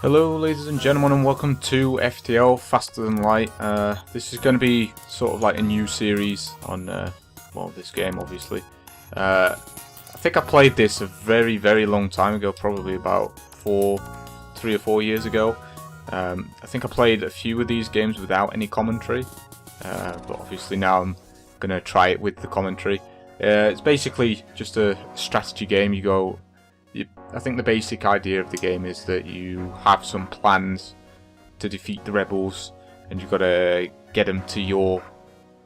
Hello ladies and gentlemen, and welcome to FTL, Faster Than Light. This is going to be sort of like a new series on, well, this game obviously. I think I played this a very long time ago, probably about 3 or 4 years ago. I think I played a few of these games without any commentary, but obviously now I'm going to try it with the commentary. It's basically just a strategy game. I think the basic idea of the game is that you have some plans to defeat the rebels, and you've got to get them to your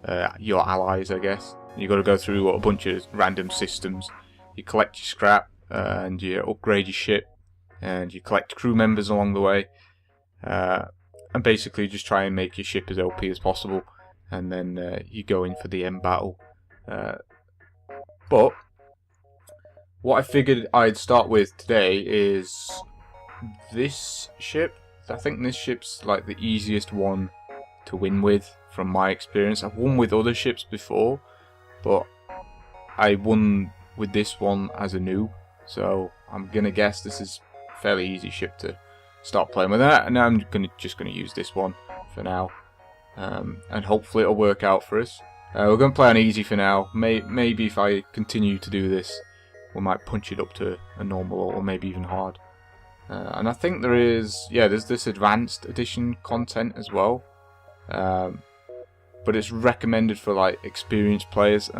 allies, I guess. You've got to go through a bunch of random systems. You collect your scrap, and you upgrade your ship, and you collect crew members along the way, and basically just try and make your ship as OP as possible, and then you go in for the end battle. But what I figured I'd start with today is this ship. I think this ship's like the easiest one to win with from my experience. I've won with other ships before, but I won with this one as a noob, so I'm gonna guess this is a fairly easy ship to start playing with. And I'm just gonna use this one for now, and hopefully it'll work out for us. We're gonna play on easy for now. Maybe if I continue to do this, we might punch it up to a normal or maybe even hard. And I think there's this advanced edition content as well. But it's recommended for like experienced players.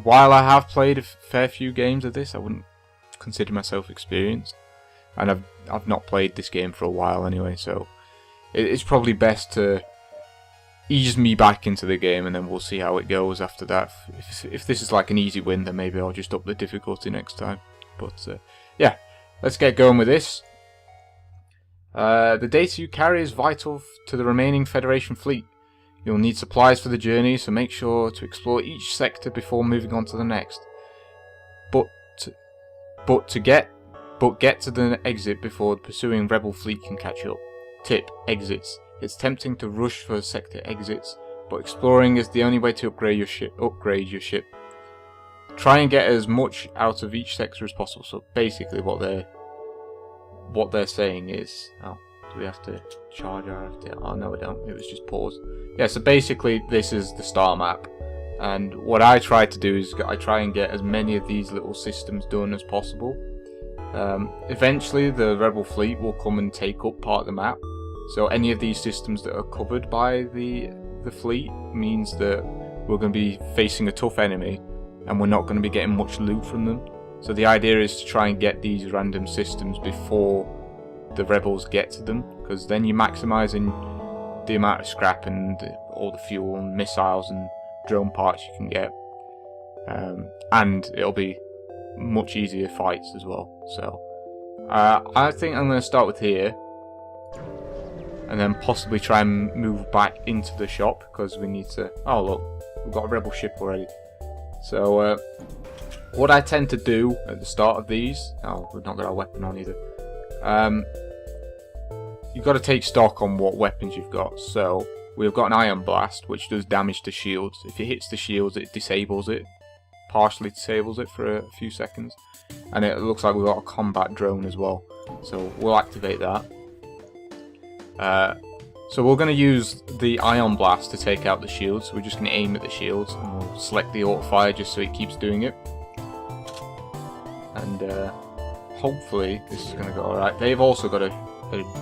While I have played a fair few games of this, I wouldn't consider myself experienced. And I've not played this game for a while anyway, so it's probably best to ease me back into the game, and then we'll see how it goes after that. If this is like an easy win, then maybe I'll just up the difficulty next time. But yeah, let's get going with this. The data you carry is vital to the remaining Federation fleet. You'll need supplies for the journey, so make sure to explore each sector before moving on to the next. But get to the exit before the pursuing rebel fleet can catch up. Tip: exits. It's tempting to rush for sector exits, but exploring is the only way to upgrade your ship. Try and get as much out of each sector as possible. So basically what they're saying is, oh, do we have to charge our FTL? Oh no, we don't. It was just pause. Yeah, so basically this is the star map, and what I try to do is I try and get as many of these little systems done as possible. Eventually the rebel fleet will come and take up part of the map. So any of these systems that are covered by the fleet means that we're going to be facing a tough enemy, and we're not going to be getting much loot from them. So the idea is to try and get these random systems before the rebels get to them, because then you're maximising the amount of scrap and all the fuel and missiles and drone parts you can get, and it'll be much easier fights as well. So I think I'm going to start with here, and then possibly try and move back into the shop, because we need to... Oh look, we've got a rebel ship already. So what I tend to do at the start of these... Oh, we've not got our weapon on either. You've got to take stock on what weapons you've got. So we've got an ion blast, which does damage to shields. If it hits the shields, it disables it. Partially disables it for a few seconds. And it looks like we've got a combat drone as well. So we'll activate that. So we're going to use the ion blast to take out the shields. So we're just going to aim at the shields, and we'll select the auto fire just so it keeps doing it. And hopefully this is going to go alright. They've also got a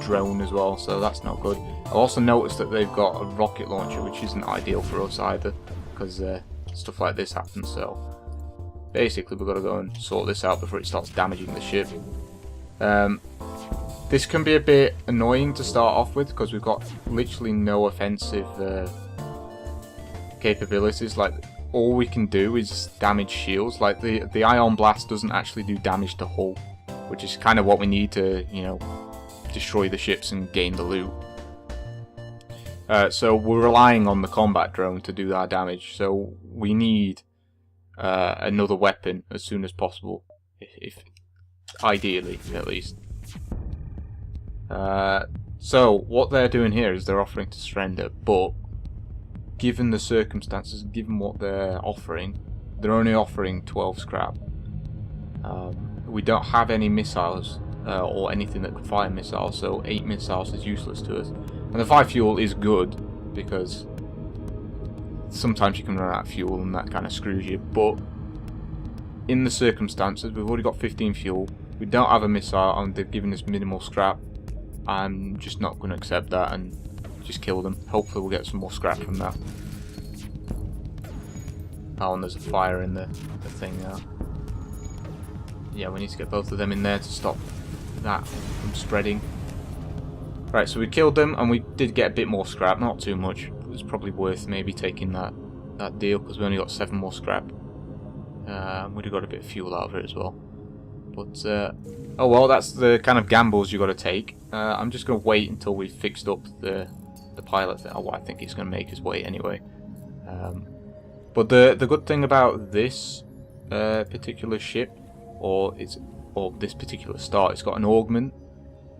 drone as well, so that's not good. I've also noticed that they've got a rocket launcher, which isn't ideal for us either, because stuff like this happens. So basically we've got to go and sort this out before it starts damaging the ship. This can be a bit annoying to start off with, because we've got literally no offensive capabilities. Like, all we can do is damage shields. Like, the ion blast doesn't actually do damage to hull, which is kind of what we need to, you know, destroy the ships and gain the loot. So we're relying on the combat drone to do that damage. So we need another weapon as soon as possible, if ideally at least. So what they're doing here is they're offering to surrender, but given the circumstances, given what they're offering, they're only offering 12 scrap. We don't have any missiles or anything that could fire missiles, so 8 missiles is useless to us. And the 5 fuel is good, because sometimes you can run out of fuel and that kind of screws you, but in the circumstances, we've already got 15 fuel, we don't have a missile, and they've given us minimal scrap. I'm just not going to accept that and just kill them. Hopefully we'll get some more scrap from that. Oh, and there's a fire in the thing now. Yeah, we need to get both of them in there to stop that from spreading. Right, so we killed them, and we did get a bit more scrap, not too much. It was probably worth maybe taking that deal, because we only got 7 more scrap. We'd have got a bit of fuel out of it as well. But, oh well, that's the kind of gambles you got to take. I'm just going to wait until we've fixed up the pilot thing. Oh, I think he's going to make his way anyway. But the good thing about this particular ship, or this particular star, it's got an augment.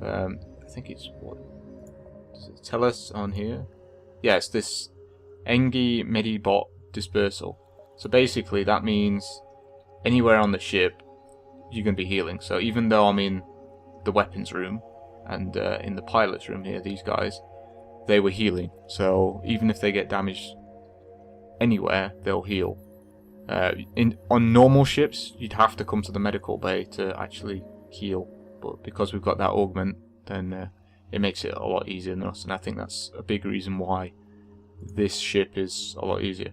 I think it's, what does it tell us on here? Yeah, it's this Engi Medibot dispersal. So basically that means anywhere on the ship you're going to be healing. So even though I'm in the weapons room and in the pilot's room here, these guys, they were healing. So even if they get damaged anywhere, they'll heal. On normal ships, you'd have to come to the medical bay to actually heal. But because we've got that augment, then it makes it a lot easier than us. And I think that's a big reason why this ship is a lot easier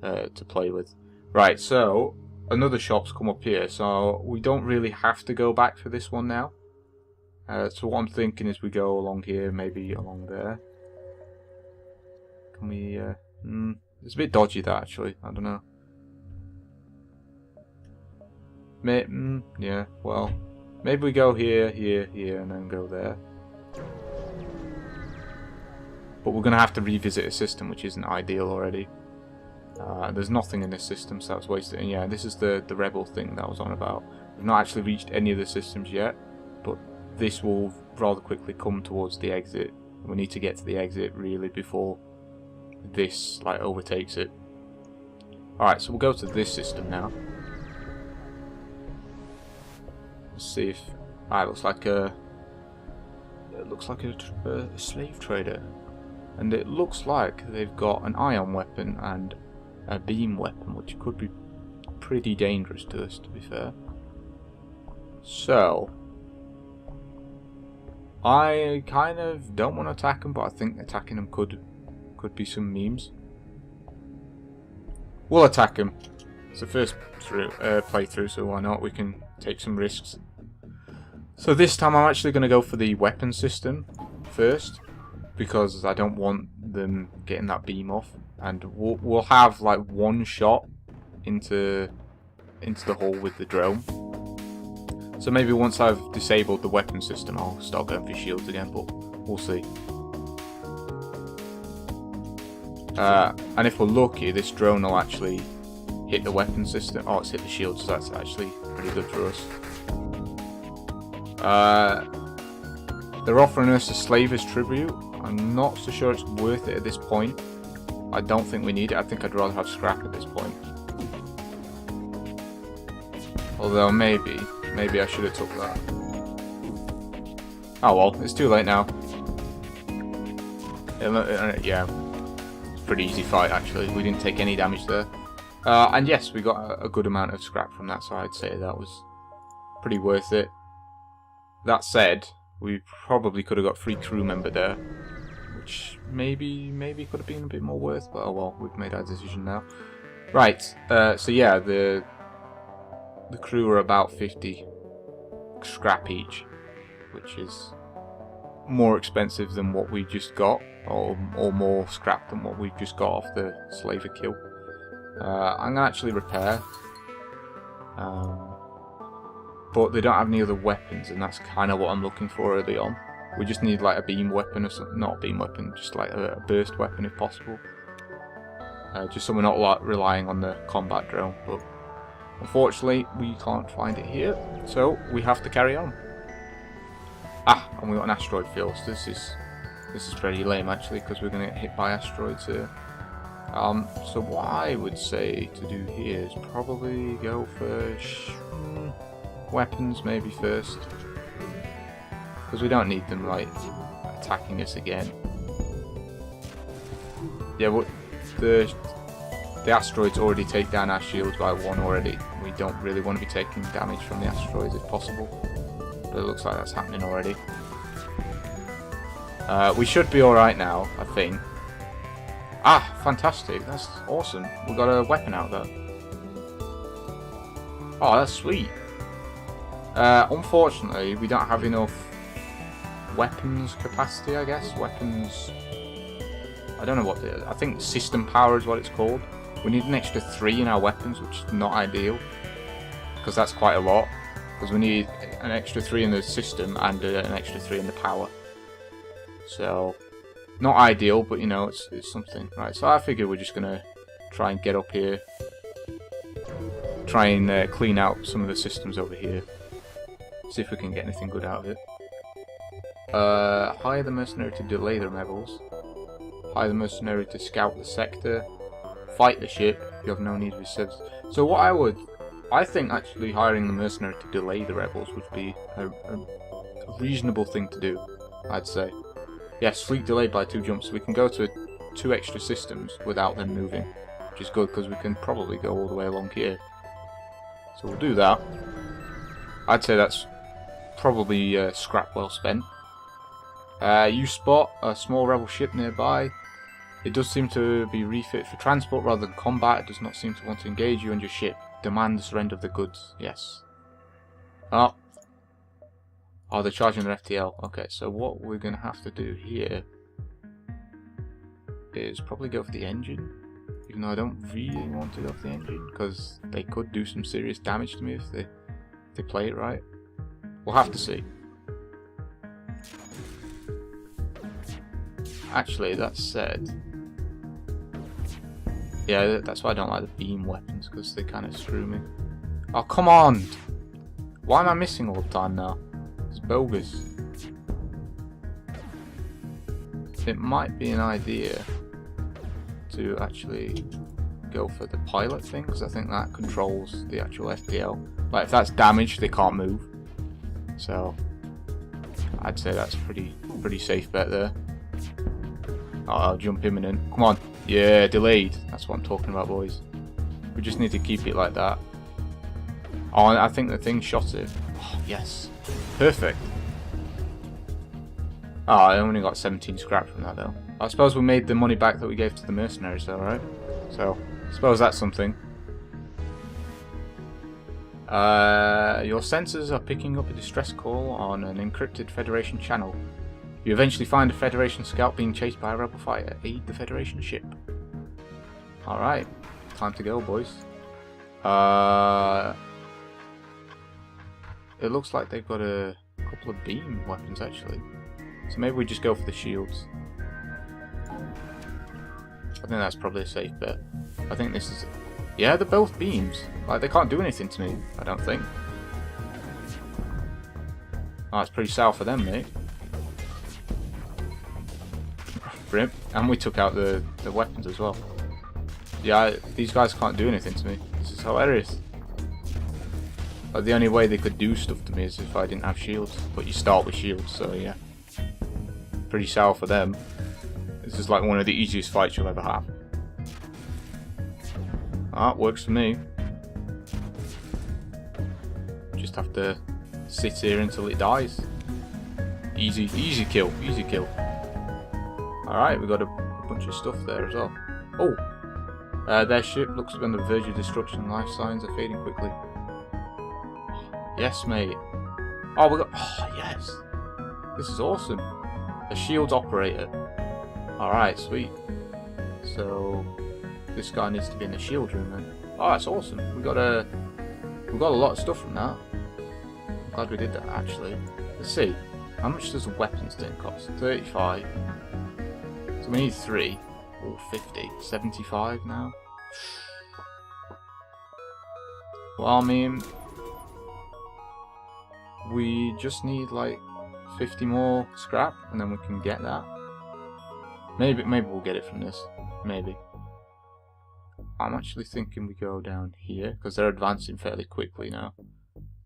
to play with. Right, so another shop's come up here, so we don't really have to go back for this one now. So what I'm thinking is we go along here, maybe along there. Can we... it's a bit dodgy that, actually. I don't know. Yeah, well, maybe we go here, here, here, and then go there. But we're going to have to revisit a system, which isn't ideal already. There's nothing in this system, so that's wasted. And yeah, this is the rebel thing that I was on about. We've not actually reached any of the systems yet, but this will rather quickly come towards the exit. We need to get to the exit really before this like overtakes it. Alright, so we'll go to this system now. Let's see if... it looks like a... It looks like a slave trader. And it looks like they've got an ion weapon and a beam weapon, which could be pretty dangerous to us, to be fair. So, I kind of don't want to attack them, but I think attacking them could be some memes. We'll attack them. It's the first playthrough, so why not? We can take some risks. So this time I'm actually going to go for the weapon system first, because I don't want them getting that beam off, and we'll have like one shot into the hull with the drone. So maybe once I've disabled the weapon system, I'll start going for shields again, but we'll see. And if we're lucky, this drone will actually hit the weapon system. Oh, it's hit the shield, so that's actually pretty good for us. They're offering us a slaver's tribute. I'm not so sure it's worth it at this point. I don't think we need it. I think I'd rather have scrap at this point. Although maybe I should have took that. Oh well, it's too late now. Yeah, it's a pretty easy fight actually. We didn't take any damage there. And yes, we got a good amount of scrap from that, so I'd say that was pretty worth it. That said, we probably could have got free crew member there, which maybe could have been a bit more worth, but oh well, we've made our decision now. Right, so yeah, the crew are about 50 scrap each, which is more expensive than what we just got, or more scrap than what we've just got off the slaver kill. I'm going to actually repair, but they don't have any other weapons, and that's kind of what I'm looking for early on. We just need like a beam weapon or something, not a beam weapon, just like a burst weapon if possible. Just so we're not like relying on the combat drone, but unfortunately we can't find it here, so we have to carry on. And we got an asteroid field, so this is pretty lame actually, because we're going to get hit by asteroids here. So what I would say to do here is probably go for weapons maybe first. because we don't need them like attacking us again. Yeah, but the asteroids already take down our shields by 1 already. We don't really want to be taking damage from the asteroids if possible. But it looks like that's happening already. We should be alright now, I think. Ah, fantastic. That's awesome. We got a weapon out there. Oh, that's sweet. Unfortunately, we don't have enough weapons capacity, I guess. Weapons... I don't know what I think system power is what it's called. We need an extra 3 in our weapons, which is not ideal. Because that's quite a lot. Because we need an extra 3 in the system and an extra 3 in the power. So, not ideal, but you know, it's something. Right, so I figure we're just going to try and get up here. Try and clean out some of the systems over here. See if we can get anything good out of it. Hire the mercenary to delay the rebels. Hire the mercenary to scout the sector. Fight the ship. You have no need of his services. So what I think actually hiring the mercenary to delay the rebels would be a reasonable thing to do, I'd say. Yes, fleet delayed by 2 jumps. So we can go to 2 extra systems without them moving, which is good because we can probably go all the way along here. So we'll do that. I'd say that's probably scrap well spent. You spot a small rebel ship nearby. It does seem to be refit for transport rather than combat. It does not seem to want to engage you and your ship. Demand the surrender of the goods. Yes. Oh, they're charging their FTL. Okay, so what we're going to have to do here is probably go for the engine. Even though I don't really want to go for the engine, because they could do some serious damage to me if they play it right. We'll have to see. Actually, that said, yeah, that's why I don't like the beam weapons, because they kind of screw me. Oh, come on! Why am I missing all the time now? It's bogus. It might be an idea to actually go for the pilot thing, because I think that controls the actual FTL. Like, if that's damaged, they can't move. So, I'd say that's a pretty safe bet there. Oh, I'll jump imminent. Come on. Yeah, delayed. That's what I'm talking about, boys. We just need to keep it like that. Oh, I think the thing shot it. Oh, yes. Perfect. Oh, I only got 17 scrap from that, though. I suppose we made the money back that we gave to the mercenaries, though, right? So, I suppose that's something. Your sensors are picking up a distress call on an encrypted Federation channel. You eventually find a Federation scout being chased by a rebel fighter. Aid the Federation ship. Alright, time to go, boys. It looks like they've got a couple of beam weapons, actually. So maybe we just go for the shields. I think that's probably a safe bet. I think this is... Yeah, they're both beams. Like, they can't do anything to me, I don't think. Oh, it's pretty sour for them, mate. Brim. And we took out the weapons as well. Yeah, these guys can't do anything to me. This is hilarious. Like, the only way they could do stuff to me is if I didn't have shields. But you start with shields, so yeah. Pretty sour for them. This is like one of the easiest fights you'll ever have. Ah, works for me. Just have to sit here until it dies. Easy kill, easy kill. Alright, we got a bunch of stuff there as well. Oh! Their ship looks to be on the verge of destruction. Life signs are fading quickly. Yes, mate. Oh, we got... Oh, yes! This is awesome. A shields operator. Alright, sweet. So... this guy needs to be in the shield room then. Oh, that's awesome. We got a lot of stuff from that. I'm glad we did that, actually. Let's see. How much does a weapons thing cost? 35. So we need 3. Oh, 50. 75 now. Well, I mean... we just need, like, 50 more scrap, and then we can get that. Maybe we'll get it from this. Maybe. I'm actually thinking we go down here, because they're advancing fairly quickly now.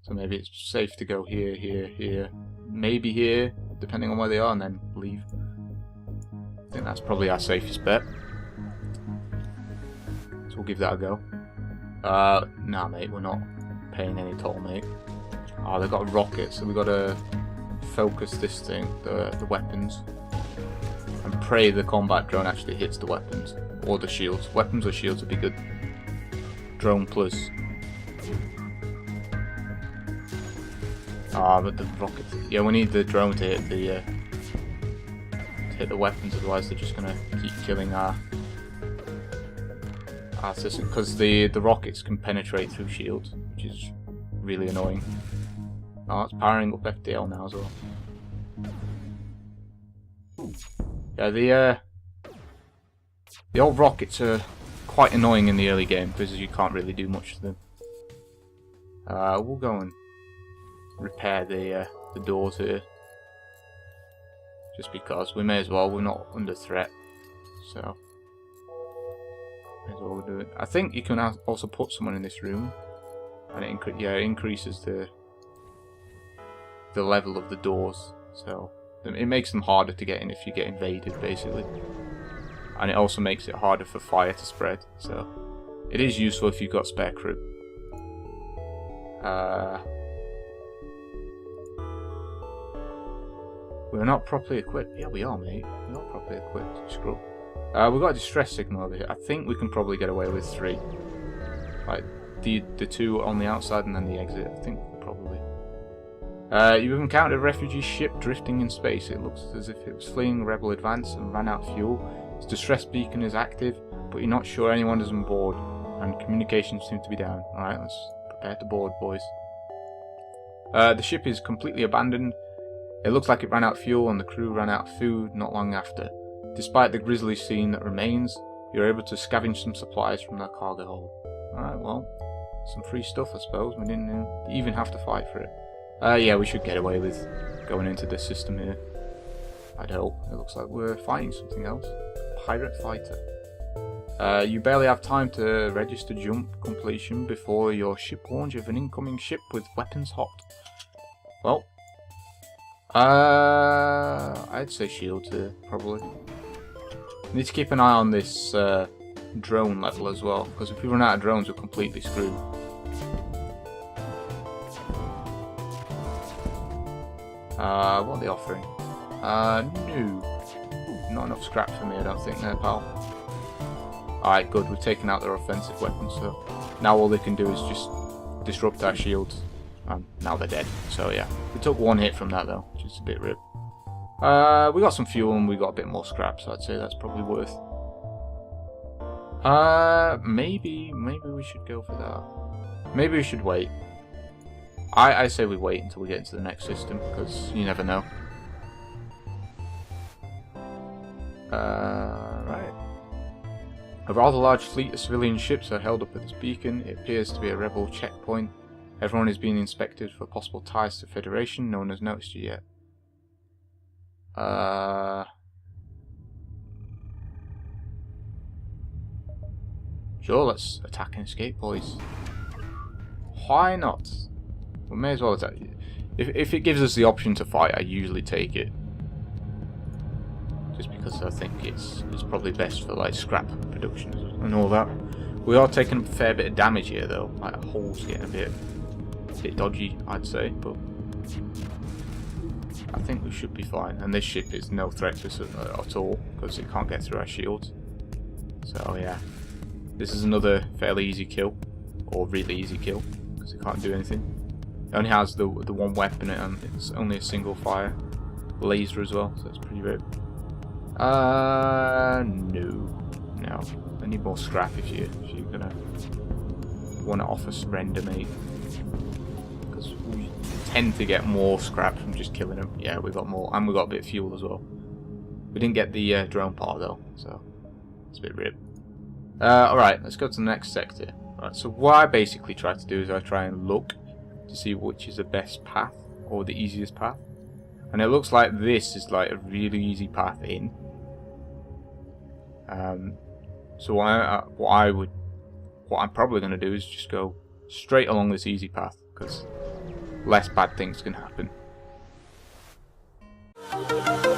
So maybe it's safe to go here, here, here, maybe here, depending on where they are, and then leave. I think that's probably our safest bet. So we'll give that a go. Nah, mate, we're not paying any toll, mate. Oh, they've got a rocket, so we've got to focus this thing, the weapons, and pray the combat drone actually hits the weapons, or the shields. Weapons or shields would be good. Drone plus. Ah, but the rocket. Yeah, we need the drone to hit the weapons, otherwise they're just gonna keep killing our system, because the rockets can penetrate through shields, which is really annoying. Oh, it's powering up FTL now as well. Yeah, the old rockets are quite annoying in the early game because you can't really do much to them. We'll go and repair the doors here, just because we may as well. We're not under threat, so may as well do it. I think you can also put someone in this room, and it increases the level of the doors, so it makes them harder to get in if you get invaded, basically. And it also makes it harder for fire to spread, so it is useful if you've got spare crew. We're not properly equipped. Yeah, we are, mate. We're not properly equipped. Screw. We've got a distress signal over here. I think we can probably get away with 3. Like the 2 on the outside and then the exit. I think probably. You've encountered a refugee ship drifting in space. It looks as if it was fleeing rebel advance and ran out of fuel. Its distress beacon is active, but you're not sure anyone is on board, and communications seem to be down. Alright, let's prepare to board, boys. The ship is completely abandoned. It looks like it ran out of fuel and the crew ran out of food not long after. Despite the grisly scene that remains, you're able to scavenge some supplies from their cargo hold. Alright, well, some free stuff, I suppose. We didn't even have to fight for it. Yeah, we should get away with going into this system here. I'd hope. It looks like we're fighting something else. Pirate fighter. You barely have time to register jump completion before your ship warns you of an incoming ship with weapons hot. Well, I'd say shields here, probably. Need to keep an eye on this drone level as well, because if we run out of drones, we're completely screwed. What are they offering? No. Not enough scrap for me, I don't think, there, pal. Alright, good. We've taken out their offensive weapons, so now all they can do is just disrupt our shields. And now they're dead. So yeah, we took 1 hit from that though, which is a bit rip. We got some fuel and we got a bit more scrap, so I'd say that's probably worth. Maybe we should go for that. Maybe we should wait. I say we wait until we get into the next system, because you never know. Right. A rather large fleet of civilian ships are held up at this beacon. It appears to be a rebel checkpoint. Everyone is being inspected for possible ties to Federation. No one has noticed you yet. Sure, let's attack and escape, boys. Why not? We may as well attack. If it gives us the option to fight, I usually take it. Just because I think it's probably best for like scrap production and all that. We are taking a fair bit of damage here though. Like the hull's getting a bit dodgy, I'd say, but I think we should be fine. And this ship is no threat to us at all because it can't get through our shields. So yeah, this is another fairly easy kill, or really easy kill, because it can't do anything. It only has the 1 weapon and it's only a single fire laser as well, so it's pretty rip. No. I need more scrap if you're gonna want to offer surrender, mate. Because we tend to get more scrap from just killing them. Yeah, we got more, and we got a bit of fuel as well. We didn't get the drone part though, so it's a bit rip. Alright, let's go to the next sector. Right, so what I basically try to do is I try and look to see which is the best path or the easiest path, and it looks like this is like a really easy path in. So what I'm probably going to do is just go straight along this easy path, because less bad things can happen. Bye.